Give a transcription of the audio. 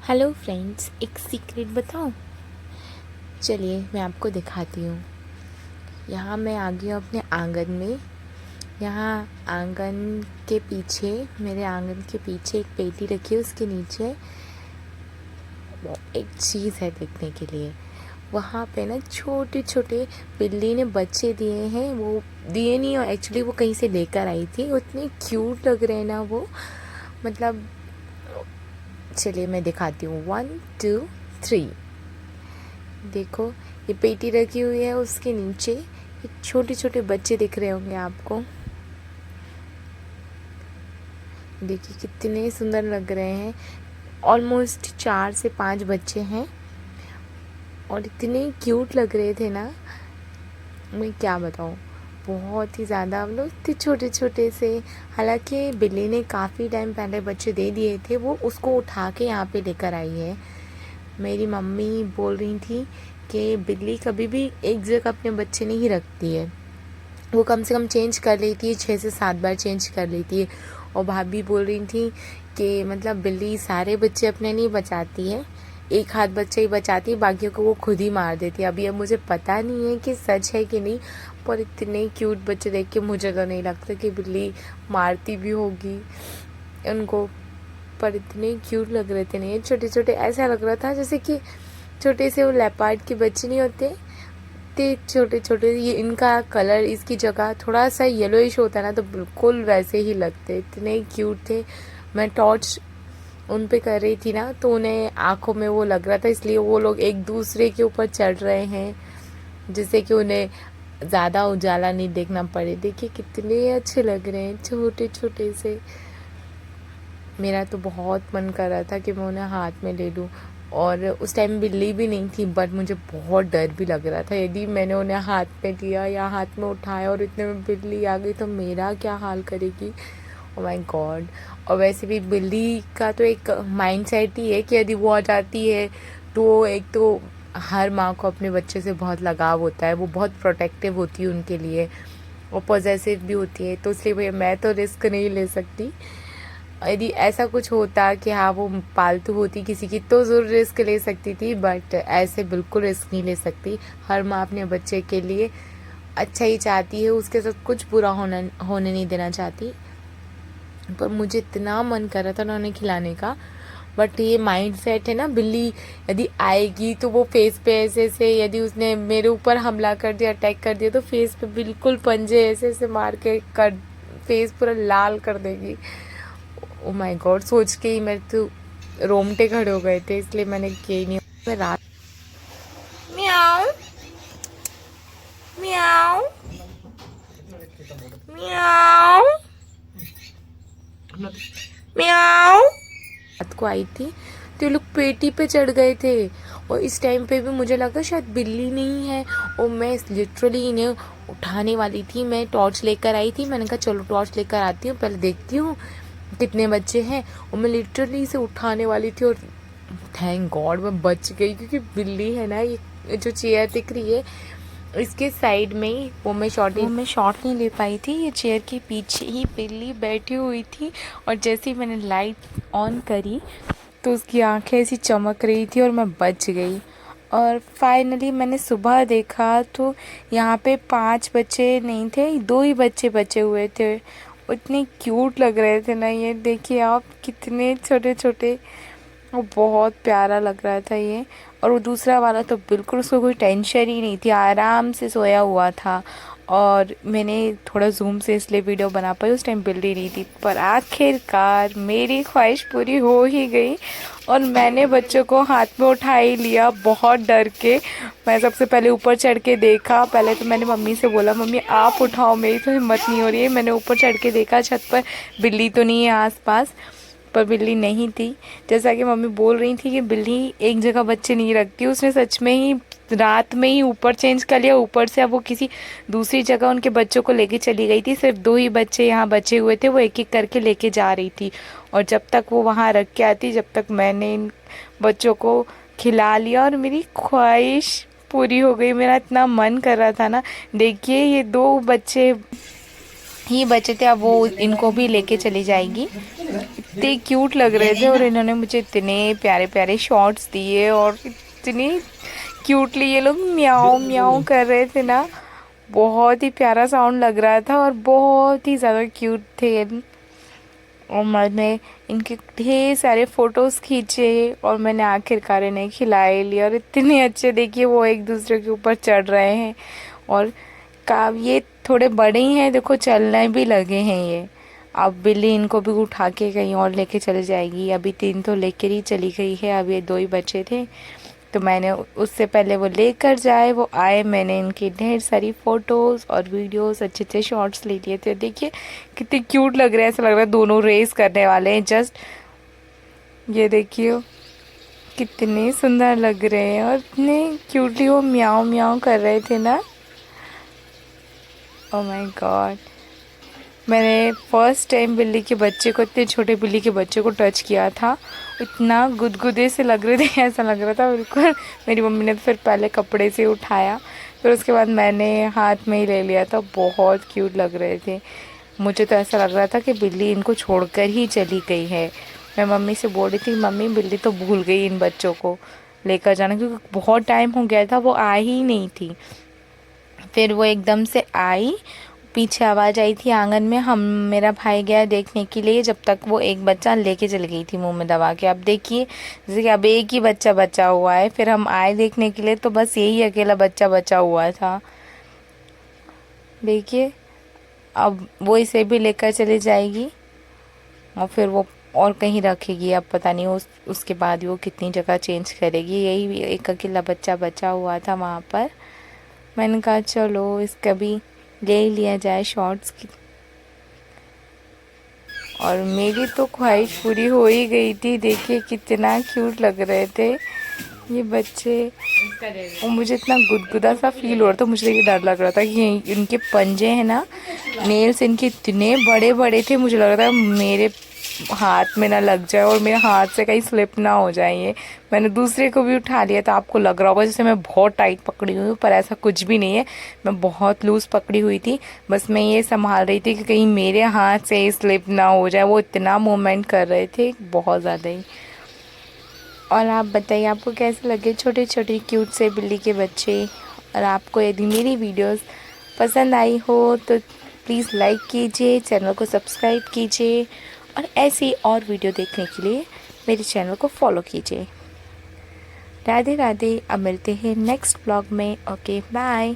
Hello friends, एक secret बताऊं? चलिए मैं आपको दिखाती हूँ। यहाँ मैं आ गई हूँ अपने आंगन में। यहाँ आंगन के पीछे, मेरे आंगन के पीछे एक पेटी रखी है, उसके नीचे एक चीज़ है देखने के लिए। वहाँ पे ना छोटे छोटे बिल्ली ने बच्चे दिए हैं। वो दिए नहीं, और एक्चुअली वो कहीं से लेकर आई थी। उतने क्यूट लग रहे हैं ना वो, मतलब चलिए मैं दिखाती हूँ। 1 2 3 देखो, ये पेटी रखी हुई है, उसके नीचे ये छोटे छोटे बच्चे दिख रहे होंगे आपको। देखिए कितने सुंदर लग रहे हैं। ऑलमोस्ट 4 से 5 बच्चे हैं और इतने क्यूट लग रहे थे ना, मैं क्या बताऊँ। बहुत ही ज़्यादा, हम लोग इतने छोटे छोटे से। हालांकि बिल्ली ने काफ़ी टाइम पहले बच्चे दे दिए थे, वो उसको उठा के यहाँ पे लेकर आई है। मेरी मम्मी बोल रही थी कि बिल्ली कभी भी एक जगह अपने बच्चे नहीं रखती है, वो कम से कम चेंज कर लेती है, 6 से 7 बार चेंज कर लेती है। और भाभी बोल रही थी कि मतलब बिल्ली सारे बच्चे अपने नहीं बचाती है, एक हाथ बच्चे ही बचाती है, बाकियों को वो खुद ही मार देती है। अभी अब मुझे पता नहीं है कि सच है कि नहीं, पर इतने क्यूट बच्चे देख के मुझे तो नहीं लगता कि बिल्ली मारती भी होगी उनको। पर इतने क्यूट लग रहे थे ना ये छोटे छोटे, ऐसा लग रहा था जैसे कि छोटे से वो लेपर्ड के बच्चे नहीं होते, इतने छोटे छोटे। ये इनका कलर, इसकी जगह थोड़ा सा येलोइश होता है ना, तो बिल्कुल वैसे ही लगते, इतने क्यूट थे। मैं टॉर्च उन पे कर रही थी ना, तो उन्हें आंखों में वो लग रहा था, इसलिए वो लोग एक दूसरे के ऊपर चढ़ रहे हैं जिससे कि उन्हें ज़्यादा उजाला नहीं देखना पड़े। देखिए कितने अच्छे लग रहे हैं छोटे छोटे से। मेरा तो बहुत मन कर रहा था कि मैं उन्हें हाथ में ले लूँ, और उस टाइम बिल्ली भी नहीं थी, बट मुझे बहुत डर भी लग रहा था। यदि मैंने उन्हें हाथ में लिया या हाथ में उठाया और इतने में बिल्ली आ गई तो मेरा क्या हाल करेगी। Oh my God. और वैसे भी बिल्ली का तो एक माइंड सेट ही है कि यदि वो आ जाती है तो एक तो हर माँ को अपने बच्चे से बहुत लगाव होता है, वो बहुत प्रोटेक्टिव होती है उनके लिए, और पॉजेसिव भी होती है। तो इसलिए भैया मैं तो रिस्क नहीं ले सकती। यदि ऐसा कुछ होता कि हाँ वो पालतू होती किसी की, तो ज़रूर रिस्क ले सकती थी, बट ऐसे बिल्कुल रिस्क नहीं ले सकती। हर माँ अपने बच्चे के लिए अच्छा ही चाहती है, उसके साथ कुछ बुरा होने नहीं देना चाहती। पर मुझे इतना मन कर रहा था ना उन्हें खिलाने का, बट ये माइंड सेट है ना, बिल्ली यदि आएगी तो वो फेस पे ऐसे ऐसे, यदि उसने मेरे ऊपर हमला कर दिया, अटैक कर दिया, तो फेस पे बिल्कुल पंजे ऐसे ऐसे मार के कर फेस पूरा लाल कर देगी। ओ माय गॉड, सोच के ही मेरे तो रोमटे खड़े हो गए थे, इसलिए मैंने किया ही नहीं। मैं रात म्याऊ म्याऊ म्याऊ म्याऊ रात को आई थी तो ये लोग पेटी पे चढ़ गए थे, और इस टाइम पे भी मुझे लगा शायद बिल्ली नहीं है, और मैं लिटरली इन्हें उठाने वाली थी। मैं टॉर्च लेकर आई थी, मैंने कहा चलो टॉर्च लेकर आती हूँ, पहले देखती हूँ कितने बच्चे हैं, और मैं लिटरली इसे उठाने वाली थी। और थैंक गॉड मैं बच गई, क्योंकि बिल्ली है ना, ये जो चेयर दिख रही है इसके साइड में ही, वो मैं शॉट नहीं ले पाई थी, ये चेयर के पीछे ही बिल्ली बैठी हुई थी। और जैसे ही मैंने लाइट ऑन करी तो उसकी आंखें ऐसी चमक रही थी और मैं बच गई। और फाइनली मैंने सुबह देखा तो यहाँ पे 5 बच्चे नहीं थे, 2 ही बच्चे बचे हुए थे। इतने क्यूट लग रहे थे ना, ये देखिए आप कितने छोटे छोटे, वो बहुत प्यारा लग रहा था ये। और वो दूसरा वाला तो बिल्कुल, उसको कोई टेंशन ही नहीं थी, आराम से सोया हुआ था। और मैंने थोड़ा जूम से इसलिए वीडियो बना पाई, उस टाइम बिल्ली नहीं थी। पर आखिरकार मेरी ख्वाहिश पूरी हो ही गई, और मैंने बच्चों को हाथ में उठा ही लिया बहुत डर के। मैं सबसे पहले ऊपर चढ़ के देखा, पहले तो मैंने मम्मी से बोला मम्मी आप उठाओ, मेरी तो हिम्मत नहीं हो रही है। मैंने ऊपर चढ़ के देखा छत पर, बिल्ली तो नहीं है आसपास, पर बिल्ली नहीं थी। जैसा कि मम्मी बोल रही थी कि बिल्ली एक जगह बच्चे नहीं रखती, उसने सच में ही रात में ही ऊपर चेंज कर लिया। ऊपर से अब वो किसी दूसरी जगह उनके बच्चों को लेके चली गई थी। सिर्फ 2 ही बच्चे यहाँ बचे हुए थे, वो एक एक करके लेके जा रही थी। और जब तक वो वहाँ रख के आती, जब तक मैंने इन बच्चों को खिला लिया, और मेरी ख्वाहिश पूरी हो गई। मेरा इतना मन कर रहा था ना। देखिए ये 2 बच्चे ही बचे थे, अब वो इनको भी लेके चली जाएगी। इतने क्यूट लग रहे थे और इन्होंने मुझे इतने प्यारे प्यारे शॉट्स दिए और इतनी क्यूटली ये लोग म्याऊं म्याऊं कर रहे थे ना। बहुत ही प्यारा साउंड लग रहा था और बहुत ही ज़्यादा क्यूट थे। और मैंने इनके ढेर सारे फ़ोटोज़ खींचे और मैंने आखिरकार इन्हें खिलाए लिए। और इतने अच्छे, देखिए वो एक दूसरे के ऊपर चढ़ रहे हैं और ये थोड़े बड़े ही हैं, देखो चलने भी लगे हैं ये। अब बिल्ली इनको भी उठा के कहीं और लेके चले जाएगी। अभी 3 तो लेकर ही चली गई है, अब ये 2 ही बचे थे। तो मैंने उससे पहले वो लेकर जाए वो आए, मैंने इनकी ढेर सारी फ़ोटोज़ और वीडियोस अच्छे अच्छे शॉट्स ले लिए थे। देखिए कितने क्यूट लग रहे हैं, ऐसा लग रहा है दोनों रेस करने वाले हैं जस्ट। ये देखिए कितने सुंदर लग रहे हैं और इतने क्यूटली वो म्याऊं म्याऊं कर रहे थे ना। ओह माय गॉड, मैंने फर्स्ट टाइम बिल्ली के बच्चे को, इतने छोटे बिल्ली के बच्चे को टच किया था। इतना गुदगुदे से लग रहे थे, ऐसा लग रहा था बिल्कुल। मेरी मम्मी ने तो फिर पहले कपड़े से उठाया, फिर उसके बाद मैंने हाथ में ही ले लिया था। बहुत क्यूट लग रहे थे। मुझे तो ऐसा लग रहा था कि बिल्ली इनको छोड़कर ही चली गई है। मैं मम्मी से बोल रही थी, मम्मी बिल्ली तो भूल गई इन बच्चों को लेकर जाना, क्योंकि बहुत टाइम हो गया था वो आई ही नहीं थी। फिर वो एकदम से आई, पीछे आवाज़ आई थी आंगन में, हम मेरा भाई गया देखने के लिए, जब तक वो एक बच्चा लेके चली गई थी मुंह में दबा के। अब देखिए जैसे कि अब एक ही बच्चा बचा हुआ है, फिर हम आए देखने के लिए तो बस यही अकेला बच्चा बचा हुआ था। देखिए अब वो इसे भी लेकर चली जाएगी और फिर वो और कहीं रखेगी। अब पता नहीं उसके बाद वो कितनी जगह चेंज करेगी। यही एक अकेला बच्चा बचा हुआ था वहाँ पर। मैंने कहा चलो इसका भी ले ही लिया जाए शॉर्ट्स की। और मेरी तो ख्वाहिश पूरी हो ही गई थी। देखिए कितना क्यूट लग रहे थे ये बच्चे। और मुझे इतना गुदगुदा सा फील हो रहा था, मुझे ये डर लग रहा था कि इनके पंजे हैं ना, नेल्स इनके इतने बड़े बड़े थे, मुझे लग रहा था मेरे हाथ में ना लग जाए और मेरे हाथ से कहीं स्लिप ना हो जाए ये। मैंने दूसरे को भी उठा लिया था। आपको लग रहा होगा जैसे मैं बहुत टाइट पकड़ी हुई हूँ, पर ऐसा कुछ भी नहीं है। मैं बहुत लूज़ पकड़ी हुई थी, बस मैं ये संभाल रही थी कि कहीं मेरे हाथ से स्लिप ना हो जाए। वो इतना मूवमेंट कर रहे थे बहुत ज़्यादा ही। और आप बताइए आपको कैसे लगे छोटे छोटे क्यूट से बिल्ली के बच्चे। और आपको यदि मेरी वीडियोस पसंद आई हो तो प्लीज़ लाइक कीजिए, चैनल को सब्सक्राइब कीजिए और ऐसी और वीडियो देखने के लिए मेरे चैनल को फॉलो कीजिए। राधे राधे। अब मिलते हैं नेक्स्ट ब्लॉग में। Okay bye.